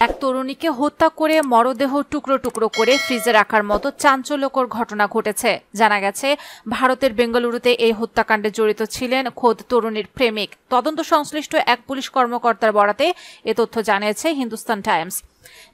এক তরুণীকে হত্যা করে মরদেহ টুকরো টুকরো করে ফ্রিজে রাখার মতো চাঞ্চল্যকর ঘটনা ঘটেছে। জানা গেছে, ভারতের বেঙ্গালুরুতে এই হত্যাকাণ্ডে জড়িত ছিলেন খোদ তরুণীর প্রেমিক। তদন্ত সংশ্লিষ্ট এক পুলিশ কর্মকর্তার বরাতে এ তথ্য জানিয়েছে হিন্দুস্তান টাইমস।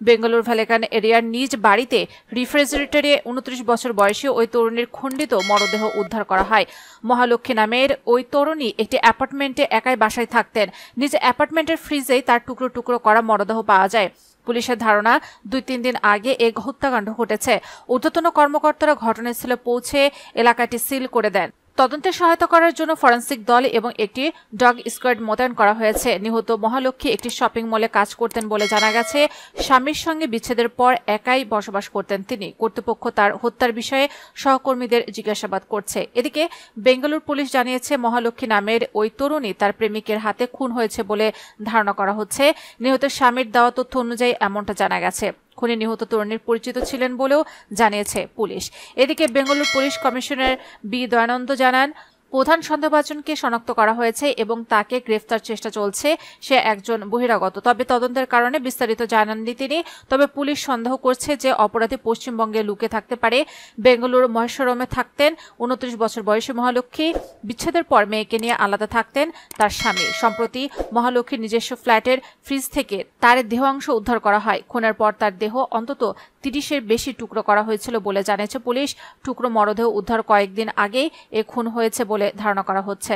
বেঙ্গালুরু ভ্যালেকান এরিয়ার নিজ বাড়িতে রেফ্রিজারেটরে 29 বছর বয়সী ওই তরুণীর খণ্ডিত মরদেহ উদ্ধার করা হয়। মহালক্ষ্মী নামের ওই তরুণী একটি অ্যাপার্টমেন্টে একাই বাসায় থাকতেন। নিজ অ্যাপার্টমেন্টের ফ্রিজেই তার টুকরো টুকরো করা মরদেহ পাওয়া যায়। পুলিশের ধারণা, 2-3 দিন আগে এই হত্যাকাণ্ড ঘটেছে। ঊর্ধ্বতন কর্মকর্তারা ঘটনাস্থলে পৌঁছে এলাকাটি সিল করে দেন। তদন্তে সহায়তা করার জন্য ফরেনসিক দল এবং একটি ডগ স্কোয়াড মোতায়েন করা হয়েছে। নিহত মহালক্ষ্মী একটি শপিং মলে কাজ করতেন বলে জানা গেছে। স্বামীর সঙ্গে বিচ্ছেদের পর একাই বসবাস করতেন তিনি। কর্তৃপক্ষ তার হত্যার বিষয়ে সহকর্মীদের জিজ্ঞাসাবাদ করছে। এদিকে বেঙ্গালুরু পুলিশ জানিয়েছে, মহালক্ষ্মী নামের ওই তরুণী তার প্রেমিকের হাতে খুন হয়েছে বলে ধারণা করা হচ্ছে। নিহতের স্বামীর দেওয়া তথ্য অনুযায়ী এমনটা জানা গেছে। খুনি নিহত তরুণীর পরিচিত ছিলেন বলেও জানিয়েছে পুলিশ। এদিকে Bengaluru police commissioner B Dayanand জানান, প্রধান সন্দেহভাজনকে শনাক্ত করা হয়েছে এবং তাকে গ্রেফতার চেষ্টা চলছে। সে একজন বহিরাগত, তবে তদন্তের কারণে বিস্তারিত জানাননি তিনি। তবে পুলিশ সন্দেহ করছে যে অপরাধী পশ্চিমবঙ্গে লুকিয়ে থাকতে পারে। বেঙ্গালুরু মহেশ্বরমে থাকতেন 29 বছর বয়সী মহালক্ষ্মী। বিচ্ছেদের পর মেয়েকে নিয়ে আলাদা থাকতেন তার স্বামী। সম্প্রতি মহালক্ষ্মীর নিজস্ব ফ্ল্যাটের ফ্রিজ থেকে তার দেহাংশ উদ্ধার করা হয়। খুনের পর তার দেহ অন্তত 30-এর বেশি টুকরো করা হয়েছিল বলে জানিয়েছে পুলিশ। টুকরো মরদেহ উদ্ধার কয়েকদিন আগেই এ খুন হয়েছে বলে ধারণা করা হচ্ছে।